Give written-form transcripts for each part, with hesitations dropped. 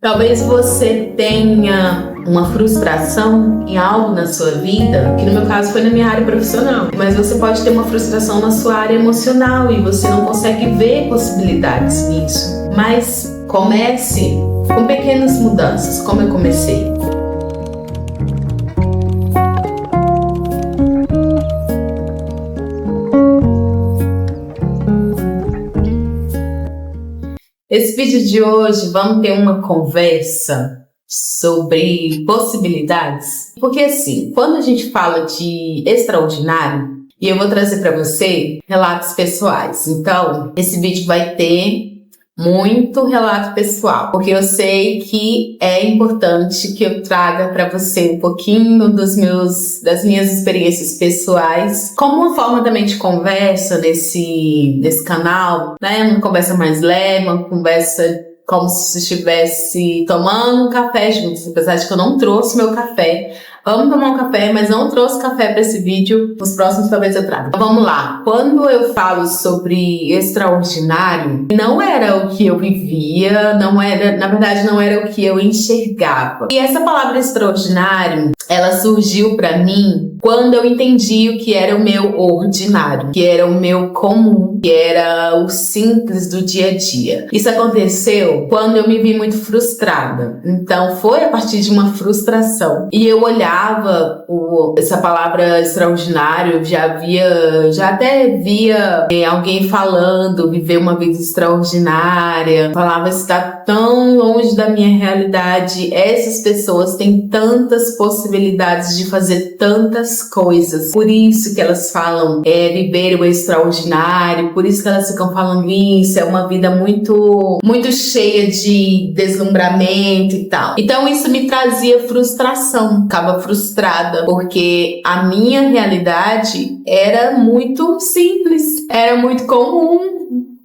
Talvez você tenha uma frustração em algo na sua vida, que no meu caso foi na minha área profissional, mas você pode ter uma frustração na sua área emocional e você não consegue ver possibilidades nisso. Mas comece com pequenas mudanças, como eu comecei. Esse vídeo de hoje vamos ter uma conversa sobre possibilidades. Porque assim, quando a gente fala de extraordinário, e eu vou trazer para você relatos pessoais. Então, esse vídeo vai ter muito relato pessoal, porque eu sei que é importante que eu traga para você um pouquinho das minhas experiências pessoais, como uma forma também de conversa nesse canal, né? Uma conversa mais leve, uma conversa como se estivesse tomando um café juntos, apesar de que eu não trouxe meu café. Vamos tomar um café, mas não trouxe café para esse vídeo. Nos próximos talvez eu traga. Então, vamos lá. Quando eu falo sobre extraordinário, não era o que eu vivia, na verdade não era o que eu enxergava. E essa palavra extraordinário, ela surgiu para mim quando eu entendi o que era o meu ordinário, que era o meu comum, que era o simples do dia a dia. Isso aconteceu quando eu me vi muito frustrada. Então foi a partir de uma frustração. E eu olhava essa palavra extraordinário, já até via alguém falando, viver uma vida extraordinária. Falava, está tão longe da minha realidade. Essas pessoas têm tantas possibilidades de fazer tantas coisas. Por isso que elas falam viver o extraordinário, por isso que elas ficam falando isso, é uma vida muito, muito cheia de deslumbramento e tal. Então isso me trazia frustração, ficava frustrada, porque a minha realidade era muito simples, era muito comum,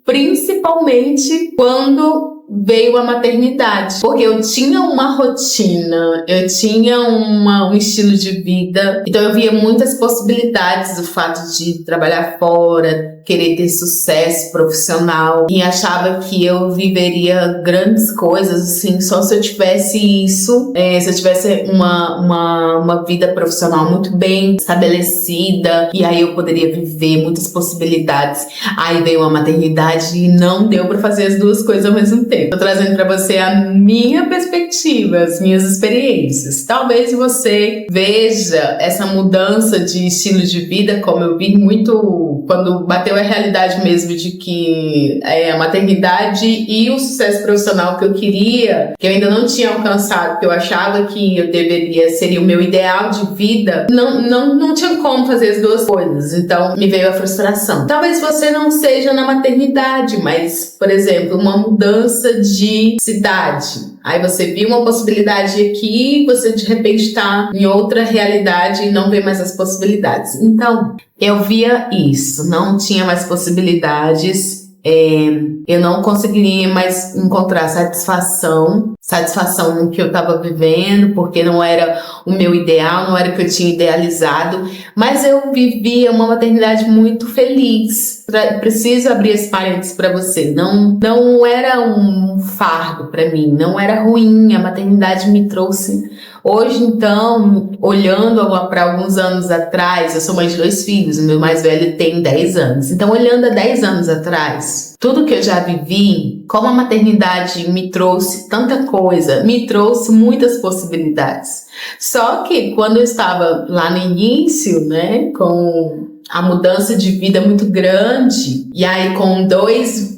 principalmente quando veio a maternidade, porque eu tinha uma rotina, eu tinha um estilo de vida, então eu via muitas possibilidades do fato de trabalhar fora, querer ter sucesso profissional e achava que eu viveria grandes coisas assim, só se eu tivesse isso, se eu tivesse uma vida profissional muito bem estabelecida, e aí eu poderia viver muitas possibilidades. Aí veio a maternidade e não deu para fazer as duas coisas ao mesmo tempo. Tô trazendo para você a minha perspectiva, as minhas experiências. Talvez você veja essa mudança de estilo de vida, como eu vi muito quando bateu a realidade mesmo de que a maternidade e o sucesso profissional que eu queria, que eu ainda não tinha alcançado, que eu achava que seria o meu ideal de vida, não tinha como fazer as duas coisas. Então me veio a frustração. Talvez você não seja na maternidade, mas, por exemplo, uma mudança de cidade. Aí você viu uma possibilidade aqui, você de repente está em outra realidade e não vê mais as possibilidades. Então, eu via isso, não tinha mais possibilidades, eu não conseguiria mais encontrar satisfação no que eu estava vivendo, porque não era o meu ideal, não era o que eu tinha idealizado, mas eu vivia uma maternidade muito feliz. Preciso abrir esse parênteses para você, não era um fardo para mim, não era ruim, a maternidade me trouxe. Hoje, então, olhando para alguns anos atrás, eu sou mãe de 2 filhos, o meu mais velho tem 10 anos. Então, olhando há 10 anos atrás, tudo que eu já vivi, como a maternidade me trouxe tanta coisa, me trouxe muitas possibilidades. Só que quando eu estava lá no início, né, com a mudança de vida muito grande, e aí com dois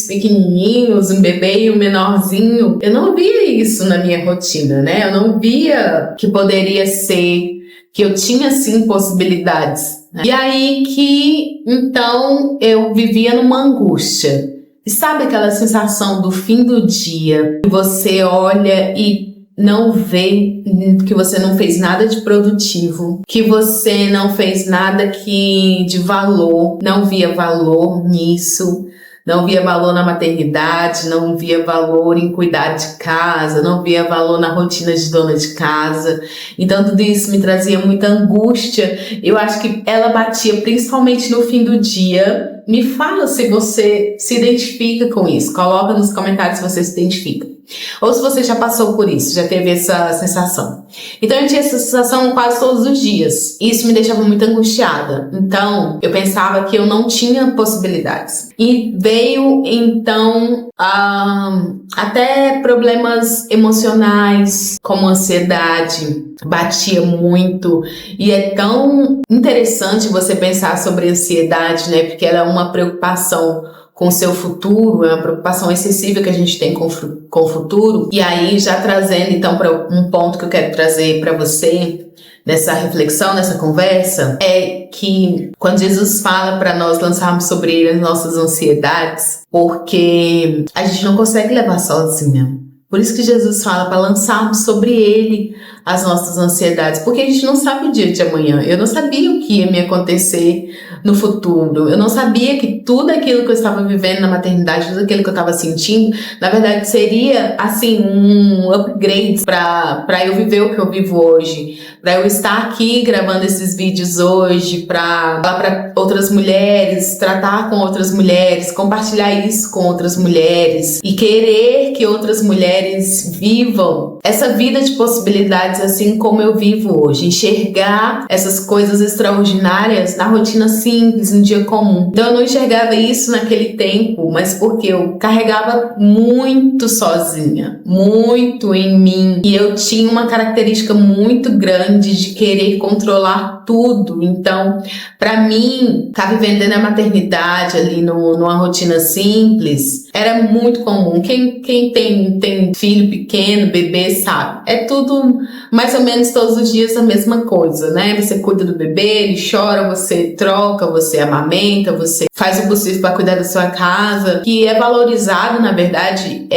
pequenininhos, um bebê e um menorzinho, eu não via isso na minha rotina, né? Eu não via que poderia ser, que eu tinha sim possibilidades, né? E aí que, então, eu vivia numa angústia. E sabe aquela sensação do fim do dia, que você olha e não vê que você não fez nada de produtivo, que você não fez nada de valor, não via valor nisso, não via valor na maternidade, não via valor em cuidar de casa, não via valor na rotina de dona de casa. Então tudo isso me trazia muita angústia. Eu acho que ela batia principalmente no fim do dia, me fala se você se identifica com isso. Coloca nos comentários se você se identifica. Ou se você já passou por isso, já teve essa sensação. Então eu tinha essa sensação quase todos os dias. Isso me deixava muito angustiada. Então eu pensava que eu não tinha possibilidades. E veio então até problemas emocionais, como ansiedade, batia muito. E é tão interessante você pensar sobre ansiedade, né? Porque ela é uma preocupação com o seu futuro, é uma preocupação excessiva que a gente tem com o futuro. E aí, já trazendo então para um ponto que eu quero trazer para você, nessa reflexão, nessa conversa, é que quando Jesus fala para nós lançarmos sobre ele as nossas ansiedades, porque a gente não consegue levar sozinha. Por isso que Jesus fala para lançarmos sobre ele as nossas ansiedades, porque a gente não sabe o dia de amanhã. Eu não sabia o que ia me acontecer no futuro. Eu não sabia que tudo aquilo que eu estava vivendo na maternidade, tudo aquilo que eu estava sentindo, na verdade seria assim um upgrade para eu viver o que eu vivo hoje, para eu estar aqui gravando esses vídeos hoje, para falar para outras mulheres, tratar com outras mulheres, compartilhar isso com outras mulheres e querer que outras mulheres vivam essa vida de possibilidades assim como eu vivo hoje, enxergar essas coisas extraordinárias na rotina simples, no dia comum. Então eu não enxergava isso naquele tempo, mas porque eu carregava muito sozinha, muito em mim, e eu tinha uma característica muito grande de querer controlar tudo. Então, para mim, estar vivendo a maternidade ali numa rotina simples era muito comum. Quem tem filho pequeno, bebê, sabe? É tudo mais ou menos todos os dias a mesma coisa, né? Você cuida do bebê, ele chora, você troca, você amamenta, você faz o possível para cuidar da sua casa. O que é valorizado, na verdade,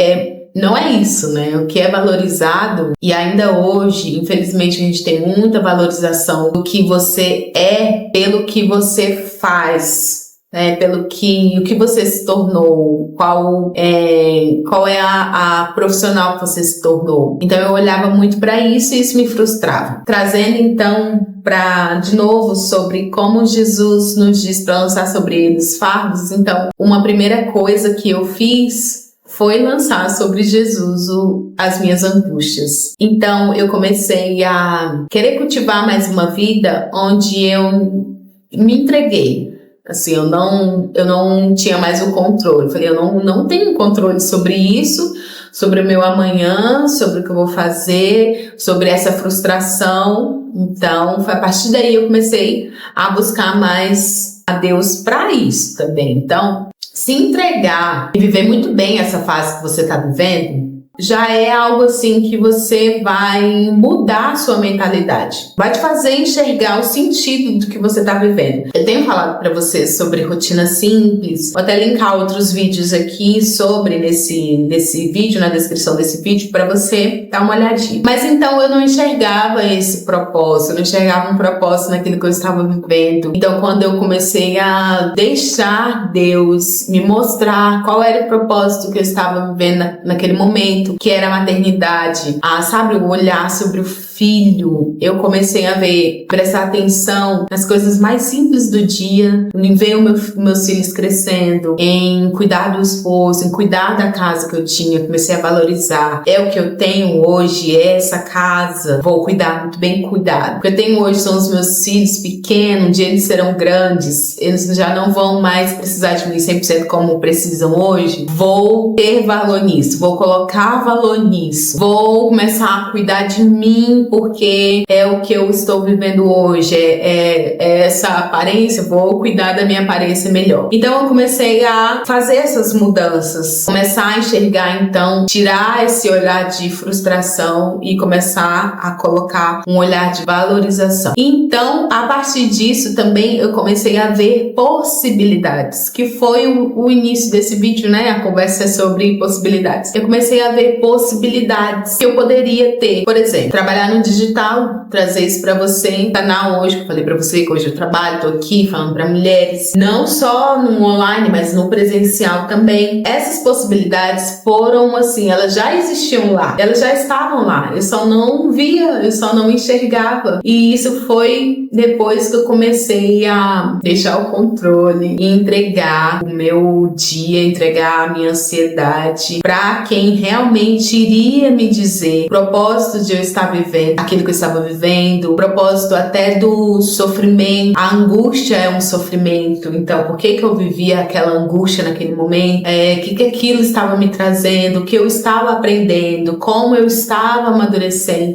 não é isso, né? O que é valorizado, e ainda hoje, infelizmente, a gente tem muita valorização do que você é pelo que você faz, né? Pelo que o que você se tornou, qual é a profissional que você se tornou. Então eu olhava muito para isso e isso me frustrava. Trazendo então de novo sobre como Jesus nos diz para lançar sobre ele os fardos. Então, uma primeira coisa que eu fiz foi lançar sobre Jesus as minhas angústias. Então eu comecei a querer cultivar mais uma vida onde eu me entreguei. Assim, eu não tinha mais o controle. Eu falei, eu não tenho controle sobre isso, sobre o meu amanhã, sobre o que eu vou fazer, sobre essa frustração. Então, foi a partir daí eu comecei a buscar mais a Deus para isso também. Então, se entregar e viver muito bem essa fase que você está vivendo, já é algo assim que você vai mudar a sua mentalidade. Vai te fazer enxergar o sentido do que você está vivendo. Eu tenho falado para você sobre rotina simples. Vou até linkar outros vídeos aqui sobre nesse vídeo, na descrição desse vídeo, para você dar uma olhadinha. Mas então eu não enxergava esse propósito, eu não enxergava um propósito naquilo que eu estava vivendo. Então quando eu comecei a deixar Deus me mostrar qual era o propósito que eu estava vivendo naquele momento, que era a maternidade, sabe, o olhar sobre o filho, eu comecei a prestar atenção nas coisas mais simples do dia, em ver meus filhos crescendo, em cuidar do esposo, em cuidar da casa que eu tinha, comecei a valorizar. É o que eu tenho hoje, é essa casa, vou cuidar muito bem cuidado. O que eu tenho hoje são os meus filhos pequenos, um dia eles serão grandes, eles já não vão mais precisar de mim 100% como precisam hoje. Vou ter valor nisso, vou colocar valor nisso, vou começar a cuidar de mim, porque é o que eu estou vivendo hoje, é essa aparência, vou cuidar da minha aparência melhor. Então eu comecei a fazer essas mudanças, começar a enxergar então, tirar esse olhar de frustração e começar a colocar um olhar de valorização. Então, a partir disso também eu comecei a ver possibilidades, que foi o início desse vídeo, né? A conversa é sobre possibilidades. Eu comecei a ver ver possibilidades que eu poderia ter. Por exemplo, trabalhar no digital, trazer isso pra você em canal hoje, que eu falei pra você que hoje eu trabalho, tô aqui falando pra mulheres, não só no online, mas no presencial também. Essas possibilidades foram assim, elas já existiam lá, elas já estavam lá, eu só não via, eu só não enxergava. E isso foi depois que eu comecei a deixar o controle e entregar o meu dia, entregar a minha ansiedade pra quem realmente iria me dizer o propósito de eu estar vivendo aquilo que eu estava vivendo, o propósito até do sofrimento. A angústia é um sofrimento, então por que eu vivia aquela angústia naquele momento? O que aquilo estava me trazendo, o que eu estava aprendendo, como eu estava amadurecendo.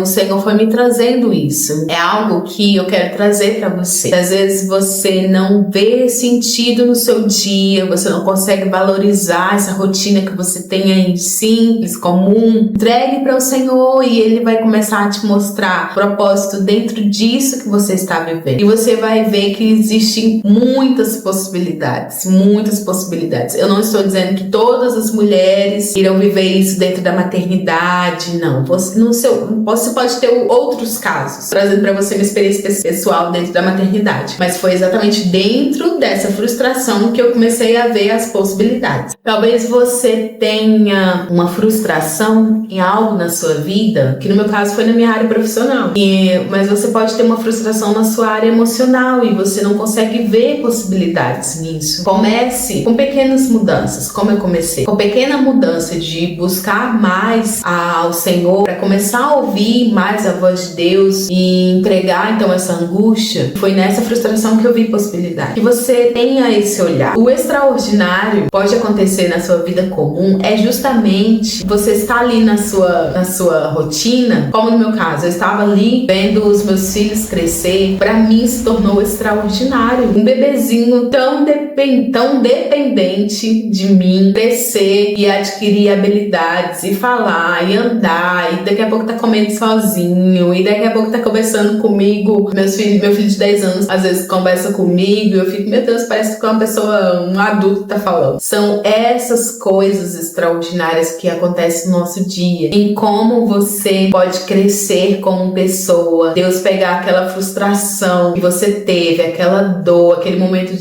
O Senhor foi me trazendo isso. É algo que eu quero trazer para você. Às vezes você não vê sentido no seu dia, você não consegue valorizar essa rotina que você tem aí simples, comum. Entregue para o Senhor e Ele vai começar a te mostrar propósito dentro disso que você está vivendo. E você vai ver que existem muitas possibilidades, muitas possibilidades. Eu não estou dizendo que todas as mulheres irão viver isso dentro da maternidade, não. Você pode ter outros casos, trazendo para você uma experiência pessoal dentro da maternidade. Mas foi exatamente dentro dessa frustração que eu comecei a ver as possibilidades. Talvez você tenha uma frustração em algo na sua vida, que no meu caso foi na minha área profissional. Mas você pode ter uma frustração na sua área emocional e você não consegue ver possibilidades nisso. Comece com pequenas mudanças, como eu comecei. Com pequena mudança de buscar mais ao Senhor, para começar a ouvir mais a voz de Deus e entregar então essa angústia. Foi nessa frustração que eu vi possibilidade. Que você tenha esse olhar. O extraordinário pode acontecer na sua vida comum, é justamente você estar ali na sua rotina, como no meu caso, eu estava ali vendo os meus filhos crescer. Para mim se tornou extraordinário. Um bebezinho tão dependente de mim crescer e adquirir habilidades e falar e andar e daqui a pouco tá comendo sozinho e daqui a pouco tá conversando comigo. Meu filho de 10 anos às vezes conversa comigo e eu fico, meu Deus, parece que um adulto tá falando. São essas coisas extraordinárias que acontecem no nosso dia, em como você pode crescer como pessoa. Deus pegar aquela frustração que você teve, aquela dor, aquele momento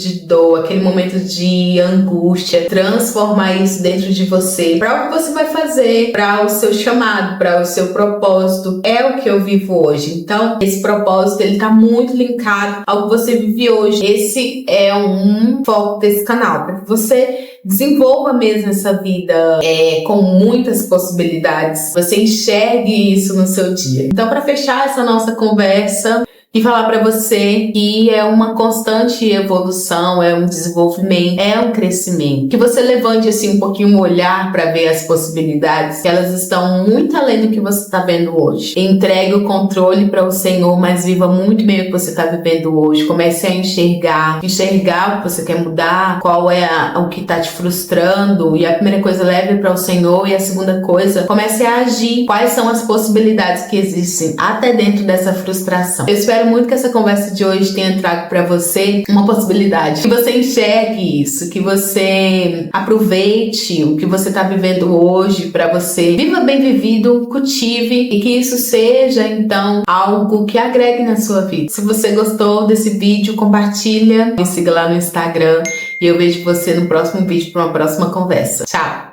de angústia, transformar isso dentro de você para o que você vai fazer, para o seu chamado, para o seu propósito. É o que eu vivo hoje. Então, esse propósito, ele tá muito linkado ao que você vive hoje. Esse é um foco desse canal, para que você desenvolva mesmo essa vida com muitas possibilidades, você enxergue isso no seu dia. Então, para fechar essa nossa conversa e falar para você que é uma constante evolução, é um desenvolvimento, é um crescimento. Que você levante assim um pouquinho o olhar para ver as possibilidades, que elas estão muito além do que você está vendo hoje. Entregue o controle para o Senhor, mas viva muito bem o que você está vivendo hoje. Comece a enxergar o que você quer mudar, qual é o que está te frustrando. E a primeira coisa, leve para o Senhor. E a segunda coisa, comece a agir. Quais são as possibilidades que existem até dentro dessa frustração? Eu espero muito que essa conversa de hoje tenha trago para você uma possibilidade, que você enxergue isso, que você aproveite o que você está vivendo hoje para você viva bem vivido, cultive e que isso seja então algo que agregue na sua vida. Se você gostou desse vídeo, compartilha, me siga lá no Instagram e eu vejo você no próximo vídeo para uma próxima conversa. Tchau!